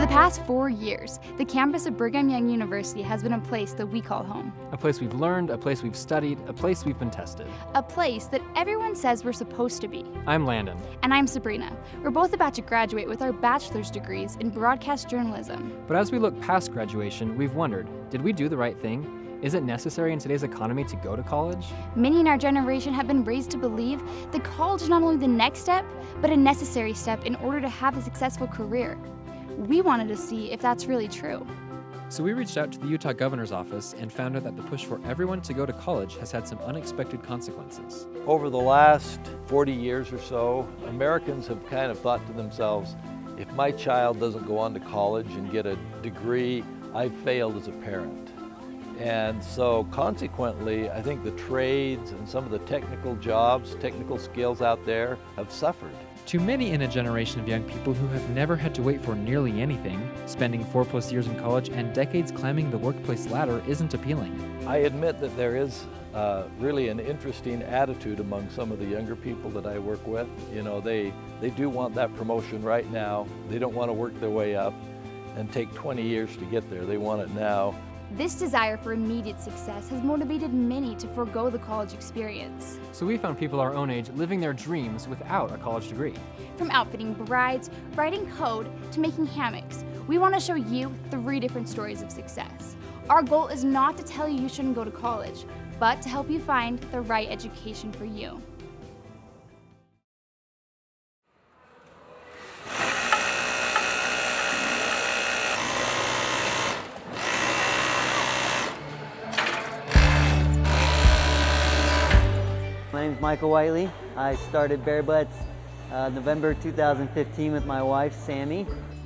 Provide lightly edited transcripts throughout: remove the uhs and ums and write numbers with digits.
the past 4 years, the campus of Brigham Young University has been a place that we call home. A place we've learned, a place we've studied, a place we've been tested. A place that everyone says we're supposed to be. I'm Landon. And I'm Sabrina. We're both about to graduate with our bachelor's degrees in broadcast journalism. But as we look past graduation, we've wondered, did we do the right thing? Is it necessary in today's economy to go to college? Many in our generation have been raised to believe that college is not only the next step, but a necessary step in order to have a successful career. We wanted to see if that's really true. So we reached out to the Utah governor's office and found out that the push for everyone to go to college has had some unexpected consequences. Over the last 40 years or so, Americans have kind of thought to themselves, if my child doesn't go on to college and get a degree, I've failed as a parent. And so consequently, I think the trades and some of the technical jobs, technical skills out there have suffered. To many in a generation of young people who have never had to wait for nearly anything, spending 4+ years in college and decades climbing the workplace ladder isn't appealing. I admit that there is really an interesting attitude among some of the younger people that I work with. You know, they do want that promotion right now. They don't want to work their way up and take 20 years to get there. They want it now. This desire for immediate success has motivated many to forego the college experience. So we found people our own age living their dreams without a college degree. From outfitting brides, writing code, to making hammocks, we want to show you 3 different stories of success. Our goal is not to tell you shouldn't go to college, but to help you find the right education for you. My name is Michael Reilley. I started BearButt November 2015 with my wife, Sammy.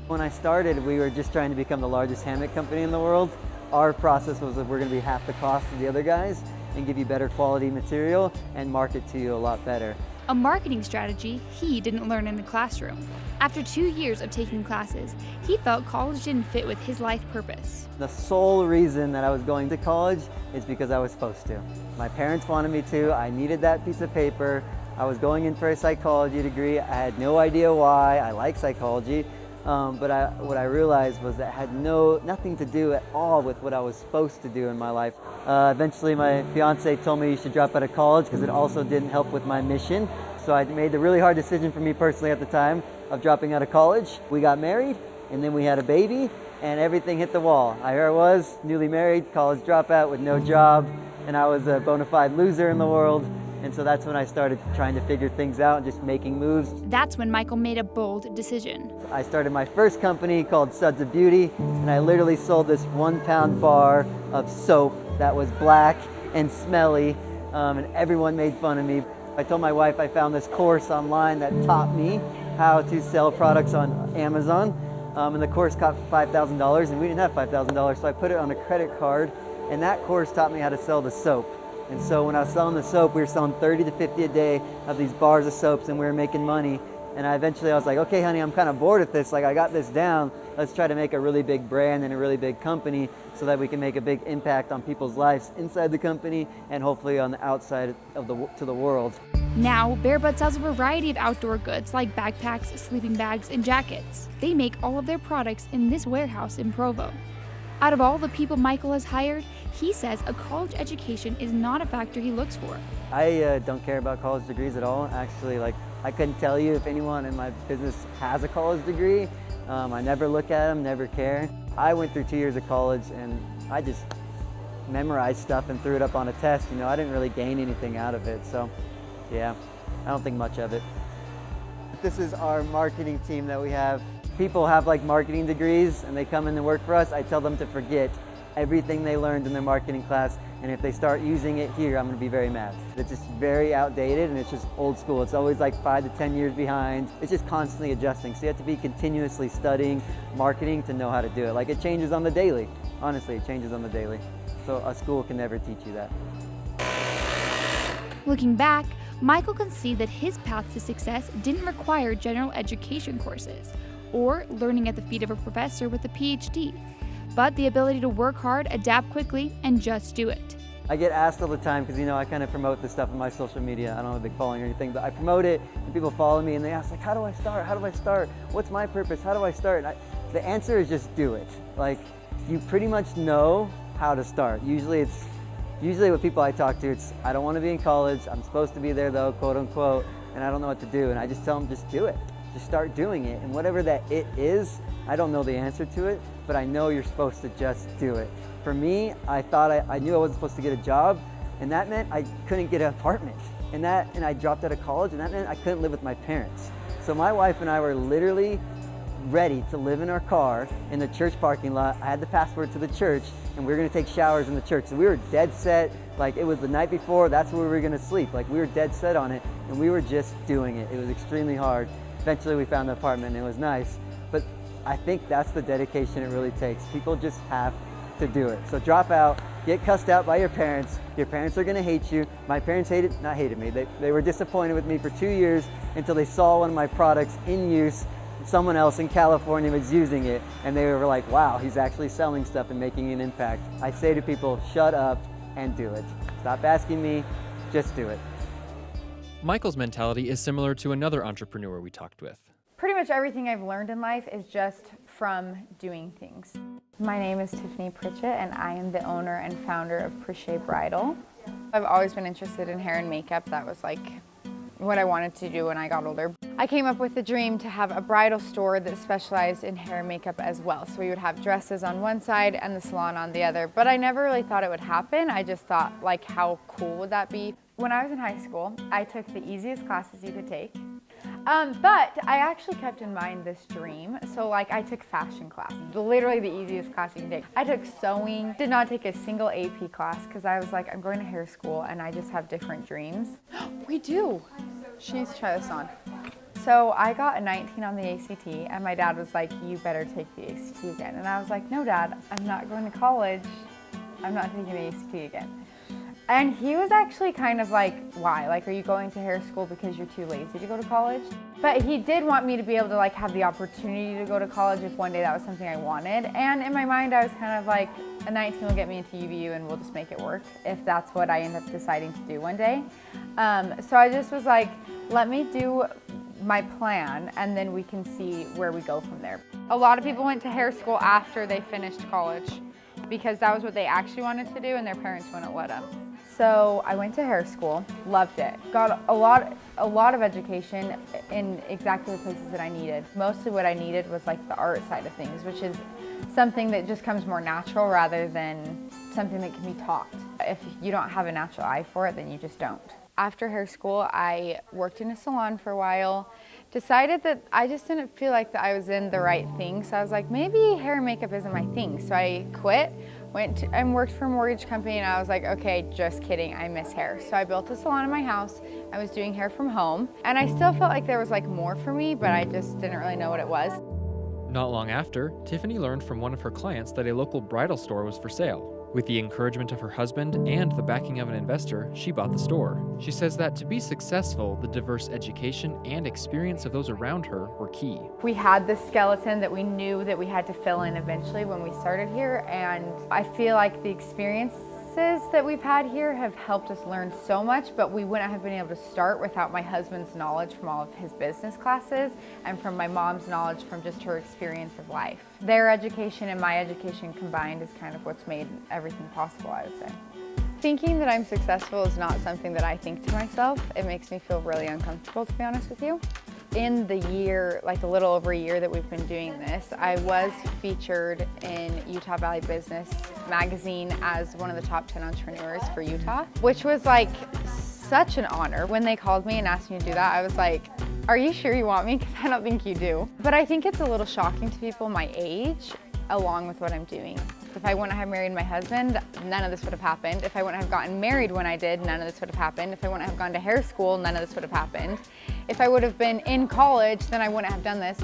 When I started, we were just trying to become the largest hammock company in the world. Our process was that we're going to be half the cost of the other guys and give you better quality material and market to you a lot better. A marketing strategy he didn't learn in the classroom. After 2 years of taking classes, he felt college didn't fit with his life purpose. The sole reason that I was going to college is because I was supposed to. My parents wanted me to. I needed that piece of paper. I was going in for a psychology degree. I had no idea why. I like psychology, but what I realized was that it had nothing to do at all with what I was supposed to do in my life. Eventually, my fiance told me you should drop out of college because it also didn't help with my mission. So I made the really hard decision for me personally at the time of dropping out of college. We got married, and then we had a baby, and everything hit the wall. Here I was, newly married, college dropout with no job, and I was a bona fide loser in the world. And so that's when I started trying to figure things out and just making moves. That's when Michael made a bold decision. I started my first company called Suds of Beauty, and I literally sold this 1-pound bar of soap that was black and smelly, and everyone made fun of me. I told my wife I found this course online that taught me how to sell products on Amazon, and the course cost $5,000, and we didn't have $5,000, so I put it on a credit card, and that course taught me how to sell the soap. And so when I was selling the soap, we were selling 30 to 50 a day of these bars of soaps, and we were making money. And I was like, okay, honey, I'm kind of bored with this. Like, I got this down. Let's try to make a really big brand and a really big company so that we can make a big impact on people's lives inside the company and hopefully on the outside to the world. Now, BearButt sells a variety of outdoor goods like backpacks, sleeping bags, and jackets. They make all of their products in this warehouse in Provo. Out of all the people Michael has hired, he says a college education is not a factor he looks for. I don't care about college degrees at all. Actually, I couldn't tell you if anyone in my business has a college degree. I never look at them, never care. I went through 2 years of college and I just memorized stuff and threw it up on a test. You know, I didn't really gain anything out of it. So yeah, I don't think much of it. This is our marketing team that we have. People have like marketing degrees and they come in to work for us. I tell them to forget everything they learned in their marketing class, and if they start using it here, I'm going to be very mad. It's just very outdated and it's just old school. It's always like 5 to 10 years behind. It's just constantly adjusting. So you have to be continuously studying marketing to know how to do it. Like, it changes on the daily. Honestly, it changes on the daily. So a school can never teach you that. Looking back, Michael can see that his path to success didn't require general education courses or learning at the feet of a professor with a PhD, but the ability to work hard, adapt quickly, and just do it. I get asked all the time because, you know, I kind of promote this stuff on my social media. I don't have a big following or anything, but I promote it and people follow me and they ask, like, how do I start? How do I start? What's my purpose? How do I start? And The answer is just do it. Like, you pretty much know how to start. Usually with people I talk to, it's, I don't want to be in college, I'm supposed to be there though, quote unquote, and I don't know what to do. And I just tell them, just do it. Just start doing it. And whatever that it is, I don't know the answer to it, but I know you're supposed to just do it. For me, I thought I knew I wasn't supposed to get a job, and that meant I couldn't get an apartment. And I dropped out of college, and that meant I couldn't live with my parents. So my wife and I were literally ready to live in our car in the church parking lot. I had the password to the church, and we were gonna take showers in the church. So we were dead set, like it was the night before, that's where we were gonna sleep. Like we were dead set on it, and we were just doing it. It was extremely hard. Eventually we found the apartment, and it was nice. But I think that's the dedication it really takes. People just have to do it. So drop out, get cussed out by your parents. Your parents are gonna hate you. My parents hated me. They were disappointed with me for 2 years until they saw one of my products in use. Someone else in California was using it, and they were like, wow, he's actually selling stuff and making an impact. I say to people, shut up and do it. Stop asking me, just do it. Michael's mentality is similar to another entrepreneur we talked with. Pretty much everything I've learned in life is just from doing things. My name is Tiffany Pritchett, and I am the owner and founder of Pritchett Bridal. I've always been interested in hair and makeup. That was like what I wanted to do when I got older. I came up with the dream to have a bridal store that specialized in hair and makeup as well. So we would have dresses on one side and the salon on the other. But I never really thought it would happen. I just thought, like, how cool would that be? When I was in high school, I took the easiest classes you could take. But I actually kept in mind this dream. So like I took fashion class, literally the easiest class you can take. I took sewing, did not take a single AP class because I was like, I'm going to hair school and I just have different dreams. We do. She needs to try this on. So I got a 19 on the ACT and my dad was like, you better take the ACT again. And I was like, no Dad, I'm not going to college. I'm not taking the ACT again. And he was actually kind of like, why? Like, are you going to hair school because you're too lazy to go to college? But he did want me to be able to like have the opportunity to go to college if one day that was something I wanted. And in my mind, I was kind of like, a 19 will get me into UVU and we'll just make it work if that's what I end up deciding to do one day. So I just was like, let me do my plan and then we can see where we go from there. A lot of people went to hair school after they finished college because that was what they actually wanted to do and their parents wouldn't let them. So I went to hair school, loved it. Got a lot of education in exactly the places that I needed. Mostly what I needed was like the art side of things, which is something that just comes more natural rather than something that can be taught. If you don't have a natural eye for it, then you just don't. After hair school, I worked in a salon for a while, decided that I just didn't feel like that I was in the right thing. So I was like, maybe hair and makeup isn't my thing. So I quit. Went and worked for a mortgage company and I was like, okay, just kidding, I miss hair. So I built a salon in my house. I was doing hair from home and I still felt like there was like more for me, but I just didn't really know what it was. Not long after, Tiffany learned from one of her clients that a local bridal store was for sale. With the encouragement of her husband and the backing of an investor, she bought the store. She says that to be successful, the diverse education and experience of those around her were key. We had this skeleton that we knew that we had to fill in eventually when we started here, and I feel like the experiences that we've had here have helped us learn so much, but we wouldn't have been able to start without my husband's knowledge from all of his business classes and from my mom's knowledge from just her experience of life. Their education and my education combined is kind of what's made everything possible, I would say. Thinking that I'm successful is not something that I think to myself. It makes me feel really uncomfortable, to be honest with you. In the year, like a little over a year that we've been doing this, I was featured in Utah Valley Business magazine as one of the top 10 entrepreneurs for Utah, which was like such an honor. When they called me and asked me to do that, I was like, are you sure you want me? Because I don't think you do. But I think it's a little shocking to people my age, along with what I'm doing. If I wouldn't have married my husband, none of this would have happened. If I wouldn't have gotten married when I did, none of this would have happened. If I wouldn't have gone to hair school, none of this would have happened. If I would have been in college, then I wouldn't have done this.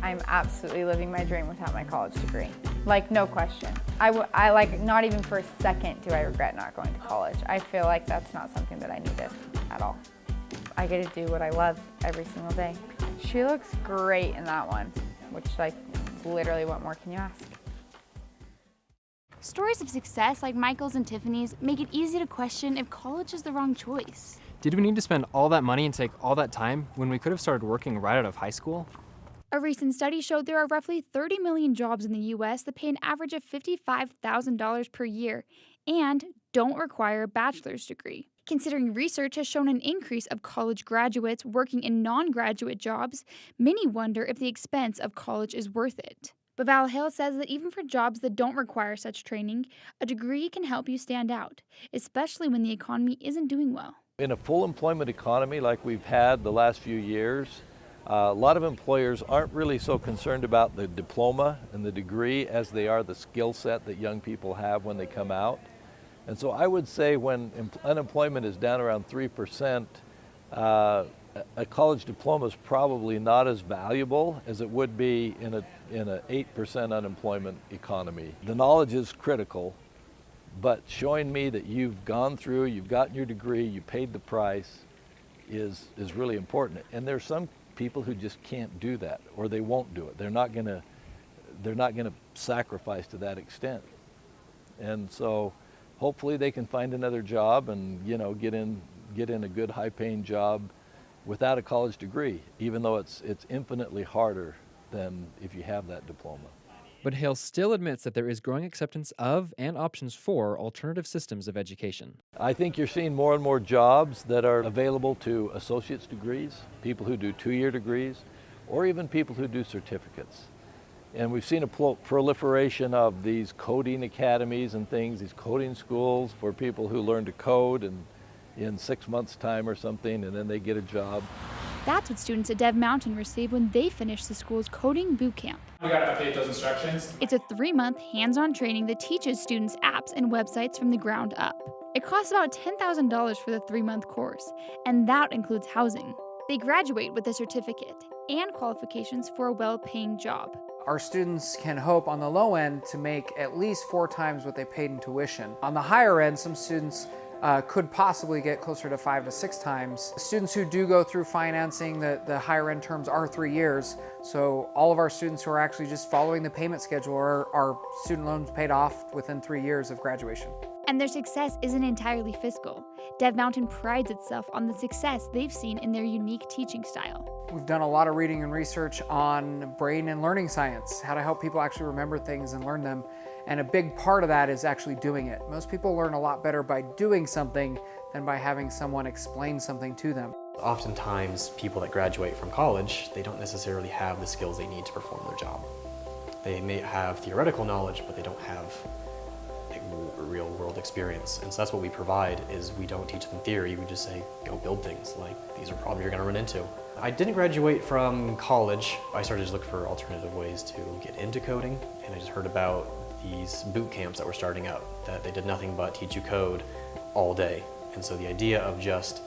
I'm absolutely living my dream without my college degree. Like, no question. I like, not even for a second do I regret not going to college. I feel like that's not something that I needed at all. I get to do what I love every single day. She looks great in that one, which, like, literally, what more can you ask? Stories of success like Michael's and Tiffany's make it easy to question if college is the wrong choice. Did we need to spend all that money and take all that time when we could have started working right out of high school? A recent study showed there are roughly 30 million jobs in the U.S. that pay an average of $55,000 per year and don't require a bachelor's degree. Considering research has shown an increase of college graduates working in non-graduate jobs, many wonder if the expense of college is worth it. But Val Hill says that even for jobs that don't require such training, a degree can help you stand out, especially when the economy isn't doing well. In a full employment economy like we've had the last few years, a lot of employers aren't really so concerned about the diploma and the degree as they are the skill set that young people have when they come out. And so I would say when unemployment is down around 3%, a college diploma is probably not as valuable as it would be in an 8% unemployment economy. The knowledge is critical, but showing me that you've gone through, you've gotten your degree, you paid the price is really important. And there's some people who just can't do that, or they won't do it. They're not gonna sacrifice to that extent. And so hopefully they can find another job and get in a good high-paying job without a college degree, even though it's infinitely harder than if you have that diploma. But Hale still admits that there is growing acceptance of and options for alternative systems of education. I think you're seeing more and more jobs that are available to associate's degrees, people who do 2-year degrees, or even people who do certificates. And we've seen a proliferation of these coding academies and things, these coding schools for people who learn to code in 6 months' time or something, and then they get a job. That's what students at DevMountain receive when they finish the school's coding boot camp. We got to update those instructions. It's a 3-month hands-on training that teaches students apps and websites from the ground up. It costs about $10,000 for the 3-month course, and that includes housing. They graduate with a certificate and qualifications for a well-paying job. Our students can hope on the low end to make at least 4 times what they paid in tuition. On the higher end, some students could possibly get closer to 5 to 6 times. Students who do go through financing, the higher end terms are 3 years. So all of our students who are actually just following the payment schedule are student loans paid off within 3 years of graduation. And their success isn't entirely fiscal. DevMountain prides itself on the success they've seen in their unique teaching style. We've done a lot of reading and research on brain and learning science, how to help people actually remember things and learn them. And a big part of that is actually doing it. Most people learn a lot better by doing something than by having someone explain something to them. Oftentimes, people that graduate from college, they don't necessarily have the skills they need to perform their job. They may have theoretical knowledge, but they don't have real world experience. And so that's what we provide, is we don't teach them theory, we just say, go build things, like these are problems you're gonna run into. I didn't graduate from college. I started to look for alternative ways to get into coding, and I just heard about these boot camps that were starting up, that they did nothing but teach you code all day. And so the idea of just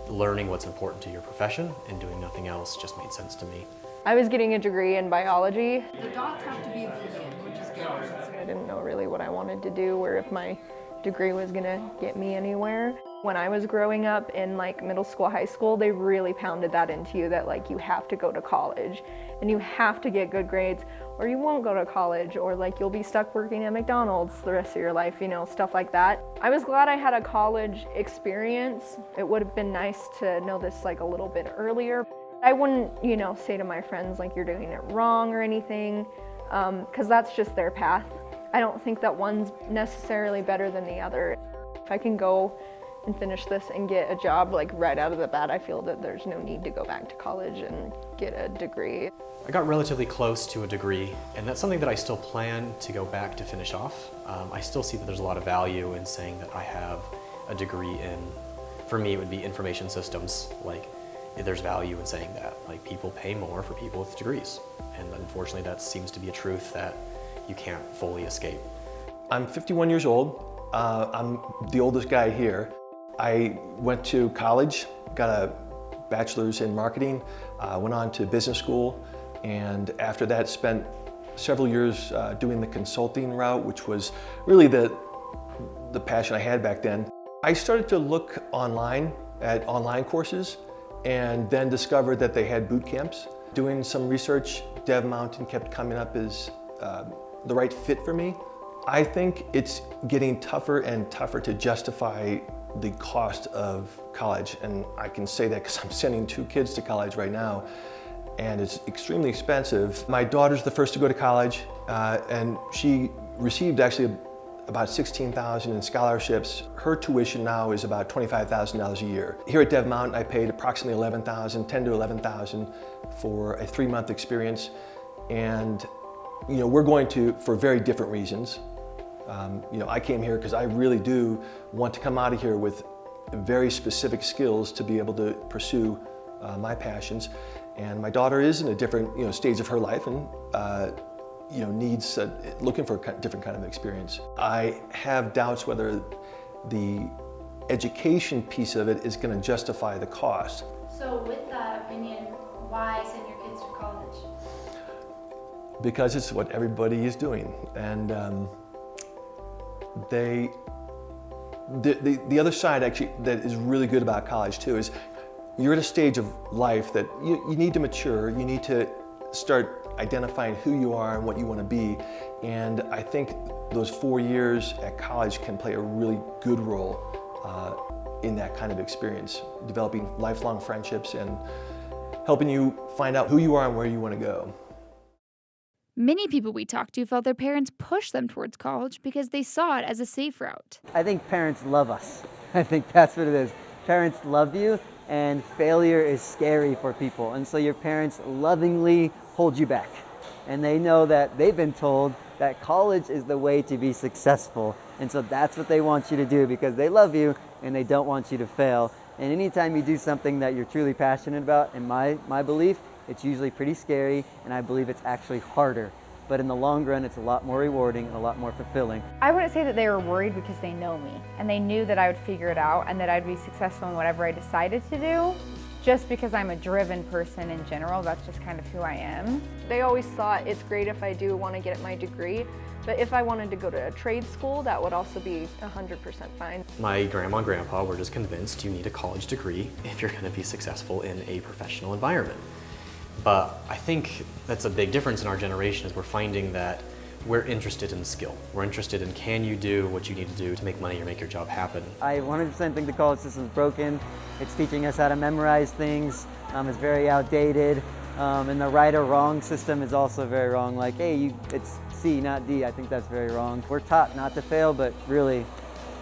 learning what's important to your profession and doing nothing else just made sense to me. I was getting a degree in biology. The dots have to be vegan, which is good. I didn't know really what I wanted to do, or if my degree was gonna get me anywhere. When I was growing up in like middle school, high school, they really pounded that into you that like you have to go to college and you have to get good grades or you won't go to college, or like you'll be stuck working at McDonald's the rest of your life, stuff like that. I was glad I had a college experience. It would have been nice to know this like a little bit earlier. I wouldn't, say to my friends like you're doing it wrong or anything, because that's just their path. I don't think that one's necessarily better than the other. If I can go and finish this and get a job like right out of the bat, I feel that there's no need to go back to college and get a degree. I got relatively close to a degree, and that's something that I still plan to go back to finish off. I still see that there's a lot of value in saying that I have a degree in, for me it would be information systems. Like, there's value in saying that. Like, people pay more for people with degrees, and unfortunately that seems to be a truth that you can't fully escape. I'm 51 years old. I'm the oldest guy here. I went to college, got a bachelor's in marketing, went on to business school, and after that spent several years doing the consulting route, which was really the passion I had back then. I started to look online at online courses and then discovered that they had boot camps. Doing some research, DevMountain kept coming up as the right fit for me. I think it's getting tougher and tougher to justify the cost of college, and I can say that because I'm sending 2 kids to college right now. and it's extremely expensive. My daughter's the first to go to college, and she received actually about $16,000 in scholarships. Her tuition now is about $25,000 a year. Here at DevMountain, I paid approximately $10,000 to $11,000 for a 3-month experience, and we're going to for very different reasons. I came here because I really do want to come out of here with very specific skills to be able to pursue my passions. And my daughter is in a different stage of her life and needs looking for a different kind of experience. I have doubts whether the education piece of it is going to justify the cost. So with that opinion, why send your kids to college? Because it's what everybody is doing, and the other side actually that is really good about college too is you're at a stage of life that you need to mature, you need to start identifying who you are and what you want to be, and I think those 4 years at college can play a really good role in that kind of experience, developing lifelong friendships and helping you find out who you are and where you want to go. Many people we talked to felt their parents pushed them towards college because they saw it as a safe route. I think parents love us. I think that's what it is. Parents love you, and failure is scary for people. And so your parents lovingly hold you back. And they know that they've been told that college is the way to be successful. And so that's what they want you to do because they love you and they don't want you to fail. And anytime you do something that you're truly passionate about, in my belief, it's usually pretty scary, and I believe it's actually harder. But in the long run, it's a lot more rewarding and a lot more fulfilling. I wouldn't say that they were worried because they know me, and they knew that I would figure it out and that I'd be successful in whatever I decided to do. Just because I'm a driven person in general, that's just kind of who I am. They always thought it's great if I do want to get my degree, but if I wanted to go to a trade school, that would also be 100% fine. My grandma and grandpa were just convinced you need a college degree if you're going to be successful in a professional environment. But I think that's a big difference in our generation is we're finding that we're interested in skill. We're interested in can you do what you need to do to make money or make your job happen. I 100% think the college system is broken. It's teaching us how to memorize things. It's very outdated. And the right or wrong system is also very wrong. Like, hey, it's C, not D. I think that's very wrong. We're taught not to fail, but really,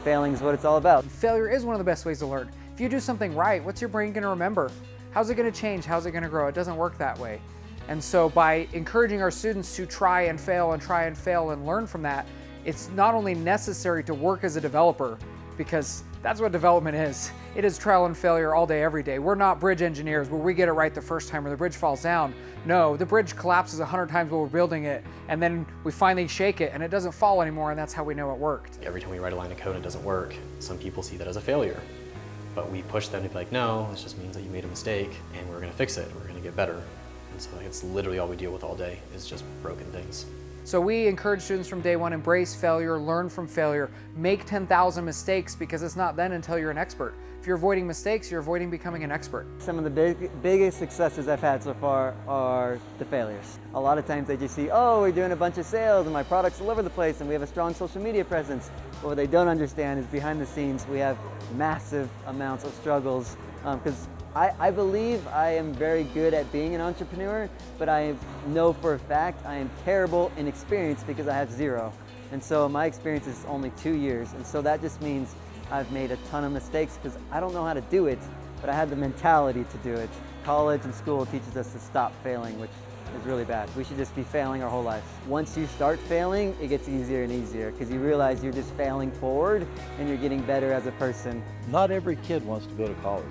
failing is what it's all about. Failure is one of the best ways to learn. If you do something right, what's your brain going to remember? How's it going to change? How's it going to grow? It doesn't work that way. And so by encouraging our students to try and fail and learn from that, it's not only necessary to work as a developer, because that's what development is. It is trial and failure all day, every day. We're not bridge engineers where we get it right the first time or the bridge falls down. No, the bridge collapses 100 times while we're building it, and then we finally shake it and it doesn't fall anymore, and that's how we know it worked. Every time we write a line of code and it doesn't work, some people see that as a failure. But we push them to be like, no, this just means that you made a mistake and we're gonna fix it, we're gonna get better. And so it's literally all we deal with all day is just broken things. So we encourage students from day one, embrace failure, learn from failure, make 10,000 mistakes because it's not then until you're an expert. If you're avoiding mistakes, you're avoiding becoming an expert. Some of the biggest successes I've had so far are the failures. A lot of times they just see, oh, we're doing a bunch of sales and my product's all over the place and we have a strong social media presence. But what they don't understand is behind the scenes we have massive amounts of struggles because I believe I am very good at being an entrepreneur, but I know for a fact I am terrible in experience because I have zero. And so my experience is only 2 years. And so that just means I've made a ton of mistakes because I don't know how to do it, but I had the mentality to do it. College and school teaches us to stop failing, which is really bad. We should just be failing our whole lives. Once you start failing, it gets easier and easier because you realize you're just failing forward and you're getting better as a person. Not every kid wants to go to college.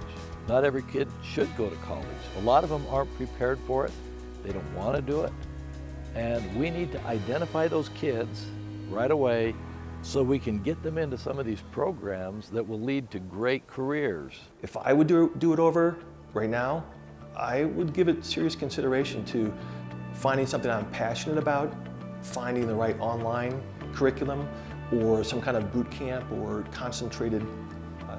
Not every kid should go to college. A lot of them aren't prepared for it. They don't want to do it. And we need to identify those kids right away so we can get them into some of these programs that will lead to great careers. If I would do it over right now, I would give it serious consideration to finding something I'm passionate about, finding the right online curriculum or some kind of boot camp or concentrated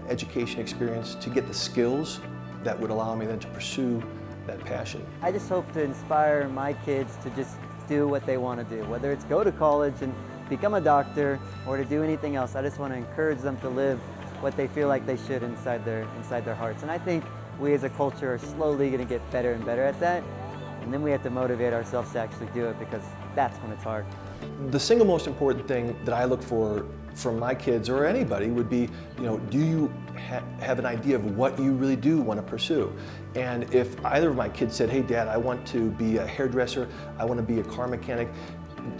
education experience to get the skills that would allow me then to pursue that passion. I just hope to inspire my kids to just do what they want to do, whether it's go to college and become a doctor or to do anything else. I just want to encourage them to live what they feel like they should inside their hearts. And I think we as a culture are slowly going to get better and better at that. And then we have to motivate ourselves to actually do it, because that's when it's hard. The single most important thing that I look for from my kids or anybody would be, do you have an idea of what you really do want to pursue? And if either of my kids said, hey Dad, I want to be a hairdresser, I want to be a car mechanic,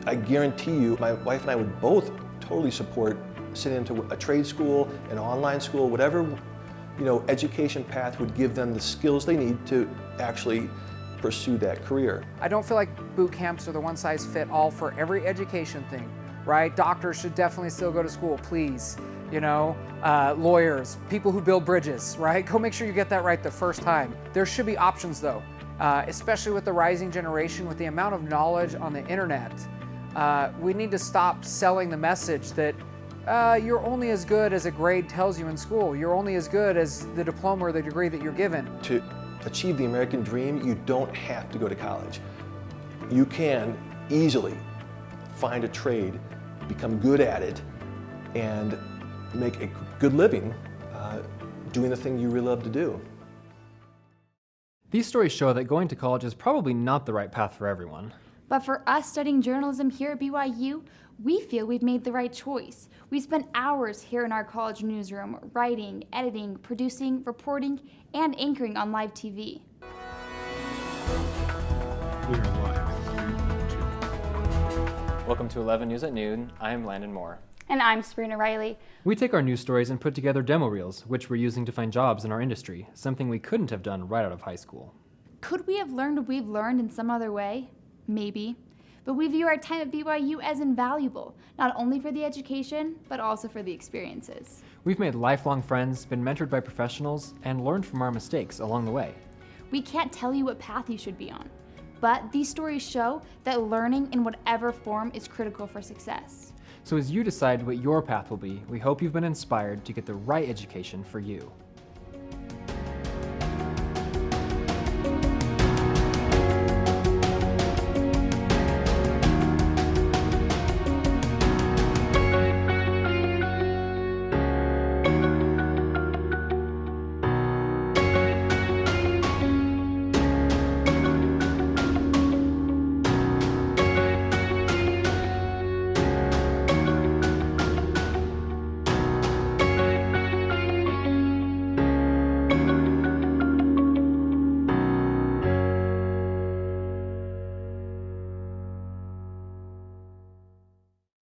I guarantee you my wife and I would both totally support sending into a trade school, an online school, whatever education path would give them the skills they need to actually pursue that career. I don't feel like boot camps are the one size fit all for every education thing, right? Doctors should definitely still go to school, please. Lawyers, people who build bridges, right? Go make sure you get that right the first time. There should be options though, especially with the rising generation, with the amount of knowledge on the internet. We need to stop selling the message that you're only as good as a grade tells you in school. You're only as good as the diploma or the degree that you're given. To achieve the American dream, you don't have to go to college. You can easily find a trade, become good at it, and make a good living doing the thing you really love to do. These stories show that going to college is probably not the right path for everyone. But for us studying journalism here at BYU, we feel we've made the right choice. We spent hours here in our college newsroom writing, editing, producing, reporting, and anchoring on live TV. We are live. Welcome to 11 News at Noon. I'm Landon Moore. And I'm Sabrina Reilley. We take our news stories and put together demo reels, which we're using to find jobs in our industry, something we couldn't have done right out of high school. Could we have learned what we've learned in some other way? Maybe. But we view our time at BYU as invaluable, not only for the education, but also for the experiences. We've made lifelong friends, been mentored by professionals, and learned from our mistakes along the way. We can't tell you what path you should be on, but these stories show that learning in whatever form is critical for success. So as you decide what your path will be, we hope you've been inspired to get the right education for you.